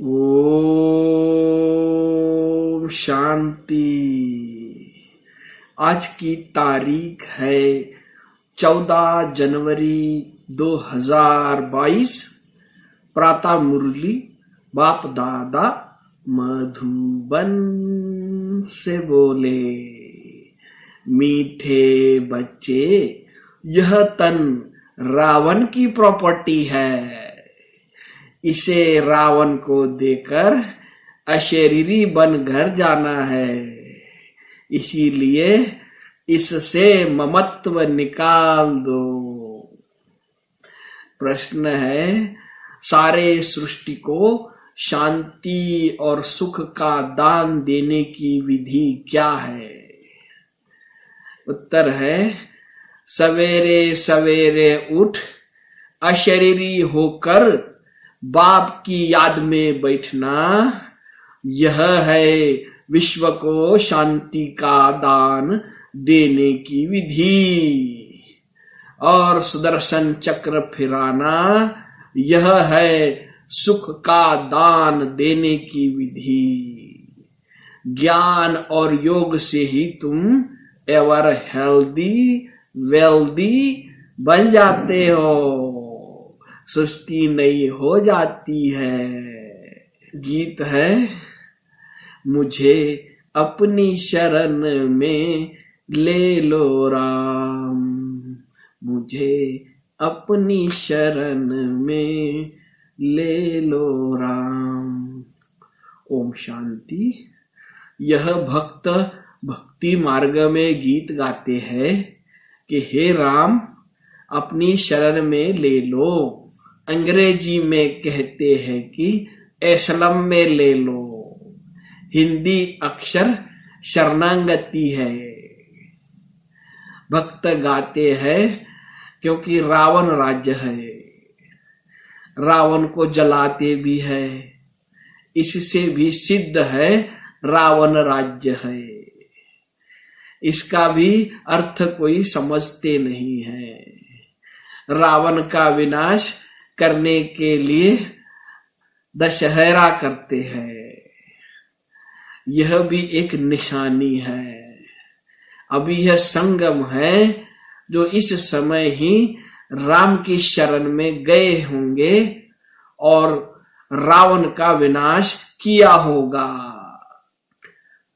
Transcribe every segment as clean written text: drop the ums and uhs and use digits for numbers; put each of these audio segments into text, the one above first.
ओम शांति। आज की तारीख है 14 जनवरी 2022। प्रातः मुरली बाप दादा मधुबन से बोले, मीठे बच्चे, यह तन रावण की प्रॉपर्टी है। इसे रावण को देकर अशरीरी बन घर जाना है। इसीलिए इससे ममत्व निकाल दो। प्रश्न है, सारे सृष्टि को शांति और सुख का दान देने की विधि क्या है? उत्तर है, सवेरे सवेरे उठ अशरीरी होकर बाप की याद में बैठना। यह है विश्व को शांति का दान देने की विधि। और सुदर्शन चक्र फिराना, यह है सुख का दान देने की विधि। ज्ञान और योग से ही तुम एवर हेल्दी वेल्दी बन जाते हो, सृष्टि नई हो जाती है। गीत है, मुझे अपनी शरण में ले लो राम, मुझे अपनी शरण में ले लो राम। ओम शांति। यह भक्त भक्ति मार्ग में गीत गाते हैं कि हे राम, अपनी शरण में ले लो। अंग्रेजी में कहते हैं कि एसलम में ले लो। हिंदी अक्षर शरणागति है। भक्त गाते हैं क्योंकि रावण राज्य है, रावण को जलाते भी है। इससे भी सिद्ध है रावण राज्य है। इसका भी अर्थ कोई समझते नहीं है। रावण का विनाश करने के लिए दशहरा करते हैं। यह भी एक निशानी है। अभी यह संगम है जो इस समय ही राम की शरण में गए होंगे और रावण का विनाश किया होगा।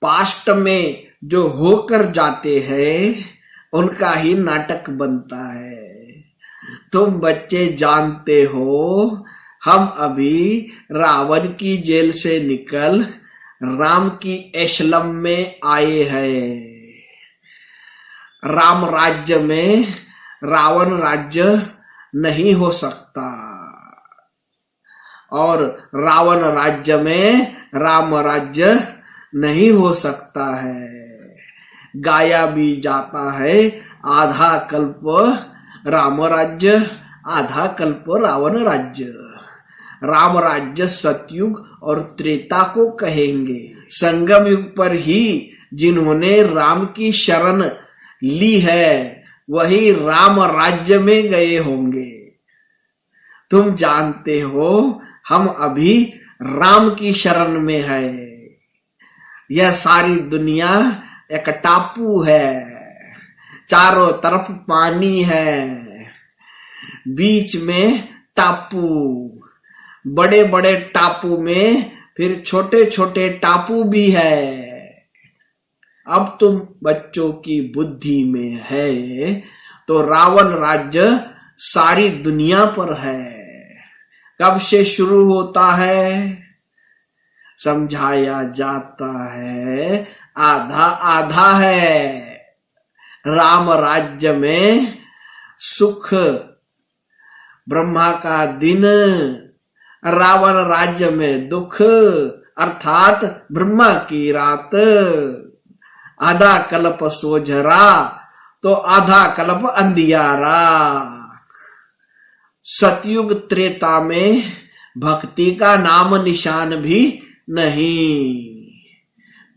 पास्ट में जो होकर जाते हैं उनका ही नाटक बनता है। तुम बच्चे जानते हो, हम अभी रावण की जेल से निकल राम की एशलम में आए हैं। राम राज्य में रावण राज्य नहीं हो सकता और रावण राज्य में राम राज्य नहीं हो सकता है। गाया भी जाता है, आधा कल्प राम राज्य, आधा कल्प रावण राज्य। राम राज्य सतयुग और त्रेता को कहेंगे। संगम युग पर ही जिन्होंने राम की शरण ली है वही राम राज्य में गए होंगे। तुम जानते हो, हम अभी राम की शरण में है। यह सारी दुनिया एक टापू है, चारों तरफ पानी है, बीच में टापू। बड़े बड़े टापू में फिर छोटे छोटे टापू भी है। अब तुम बच्चों की बुद्धि में है तो रावण राज्य सारी दुनिया पर है। कब से शुरू होता है? समझाया जाता है आधा आधा है। राम राज्य में सुख, ब्रह्मा का दिन, रावण राज्य में दुख अर्थात ब्रह्मा की रात। आधा कल्प सोझरा तो आधा कल्प अंधियारा। सतयुग त्रेता में भक्ति का नाम निशान भी नहीं।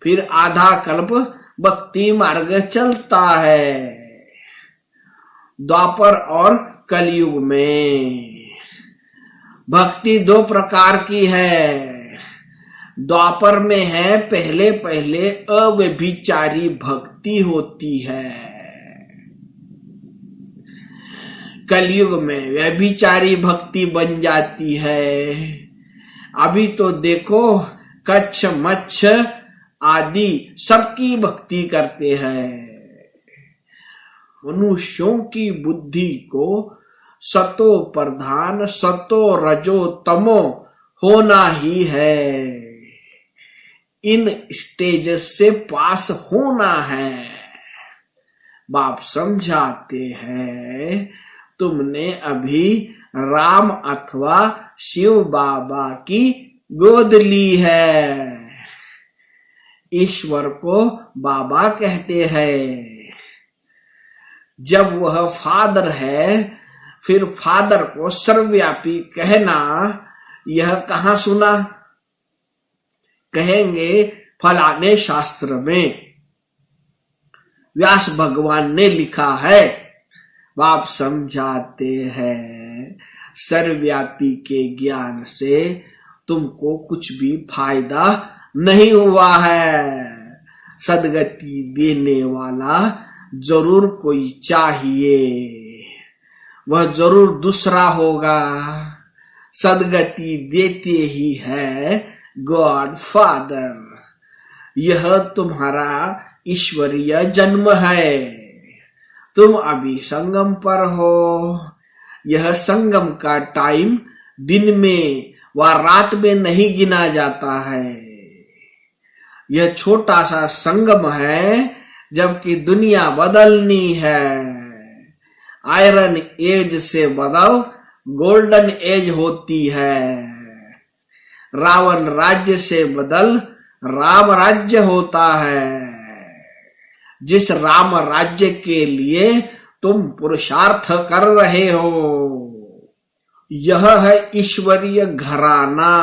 फिर आधा कल्प भक्ति मार्ग चलता है। द्वापर और कलयुग में भक्ति दो प्रकार की है, द्वापर में है पहले पहले अव्यभिचारी भक्ति होती है, कलयुग में व्यभिचारी भक्ति बन जाती है। अभी तो देखो कच्छ मच्छ आदि सबकी भक्ति करते हैं। मनुष्यों की बुद्धि को सतो प्रधान सतो रजो तमो होना ही है, इन स्टेजेस से पास होना है। बाप समझाते हैं तुमने अभी राम अथवा शिव बाबा की गोद ली है। ईश्वर को बाबा कहते हैं। जब वह फादर है फिर फादर को सर्वव्यापी कहना यह कहाँ सुना? कहेंगे फलाने शास्त्र में व्यास भगवान ने लिखा है। बाप समझाते हैं सर्वव्यापी के ज्ञान से तुमको कुछ भी फायदा नहीं हुआ है। सदगति देने वाला जरूर कोई चाहिए, वह जरूर दूसरा होगा। सदगति देते ही है गॉड फादर। यह तुम्हारा ईश्वरीय जन्म है। तुम अभी संगम पर हो। यह संगम का टाइम दिन में व रात में नहीं गिना जाता है। यह छोटा सा संगम है, जबकि दुनिया बदलनी है। आयरन एज से बदल गोल्डन एज होती है। रावण राज्य से बदल राम राज्य होता है। जिस राम राज्य के लिए तुम पुरुषार्थ कर रहे हो, यह है ईश्वरीय घराना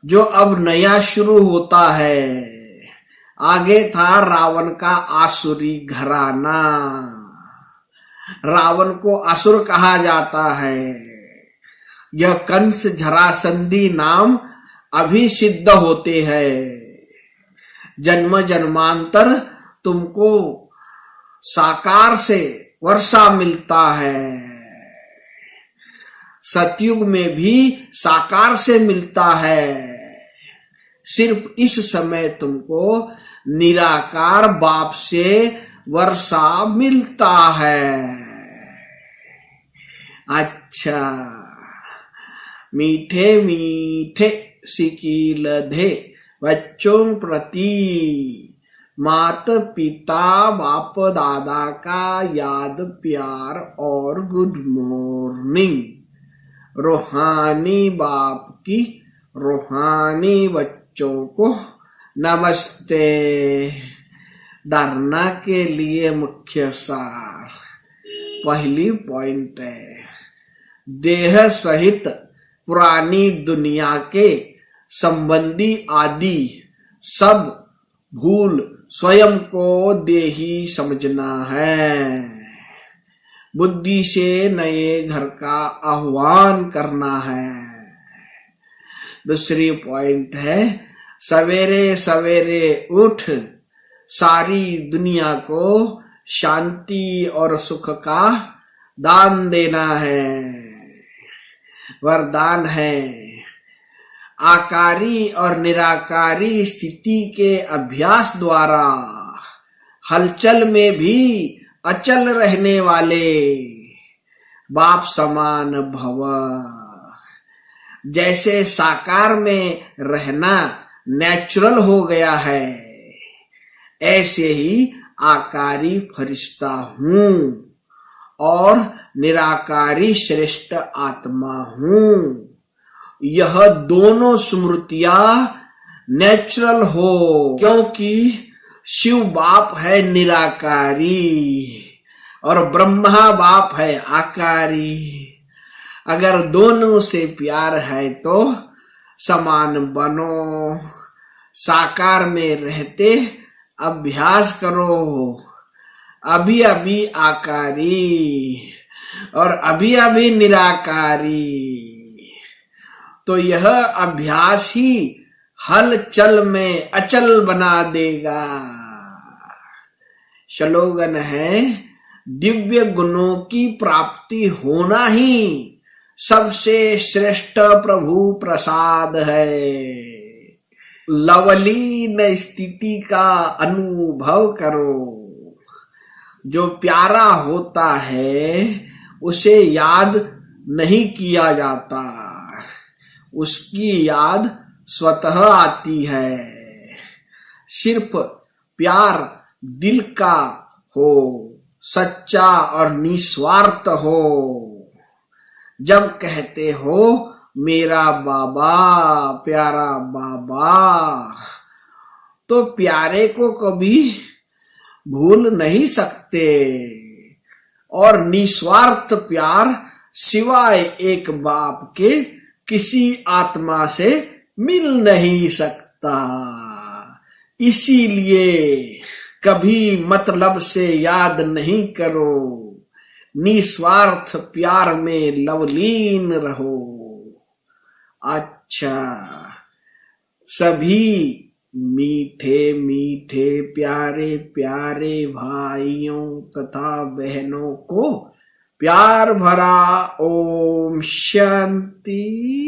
जो अब नया शुरू होता है। आगे था रावण का आसुरी घराना। रावण को असुर कहा जाता है। यह कंस जरासंधी नाम अभी सिद्ध होते हैं। जन्म जन्मांतर तुमको साकार से वर्षा मिलता है। सतयुग में भी साकार से मिलता है। सिर्फ इस समय तुमको निराकार बाप से वर्षा मिलता है। अच्छा, मीठे मीठे सिकील धे बच्चों प्रति मात पिता बाप दादा का याद प्यार और गुड मॉर्निंग। रूहानी बाप की रूहानी बच्चों को नमस्ते। धारणा के लिए मुख्य सार पहली पॉइंट है, देह सहित पुरानी दुनिया के संबंधी आदि सब भूल स्वयं को देही समझना है। बुद्धि से नए घर का आह्वान करना है। दूसरी पॉइंट है, सवेरे सवेरे उठ सारी दुनिया को शांति और सुख का दान देना है। वरदान है, आकारी और निराकारी स्थिति के अभ्यास द्वारा हलचल में भी अचल रहने वाले बाप समान भव। जैसे साकार में रहना नेचुरल हो गया है, ऐसे ही आकारी फरिश्ता हूँ और निराकारी श्रेष्ठ आत्मा हूँ। यह दोनों स्मृतियां नेचुरल हो, क्योंकि शिव बाप है निराकारी और ब्रह्मा बाप है आकारी। अगर दोनों से प्यार है तो समान बनो। साकार में रहते अभ्यास करो। अभी अभी आकारी और अभी अभी निराकारी। तो यह अभ्यास ही हलचल में अचल बना देगा। स्लोगन है, दिव्य गुणों की प्राप्ति होना ही सबसे श्रेष्ठ प्रभु प्रसाद है। लवलीन स्थिति का अनुभव करो। जो प्यारा होता है उसे याद नहीं किया जाता, उसकी याद स्वतः आती है। सिर्फ प्यार दिल का हो, सच्चा और निस्वार्थ हो। जब कहते हो मेरा बाबा, प्यारा बाबा, तो प्यारे को कभी भूल नहीं सकते। और निस्वार्थ प्यार सिवाय एक बाप के किसी आत्मा से मिल नहीं सकता। इसीलिए कभी मतलब से याद नहीं करो, निस्वार्थ प्यार में लवलीन रहो। अच्छा, सभी मीठे मीठे प्यारे प्यारे भाइयों तथा बहनों को प्यार भरा ओम शांति।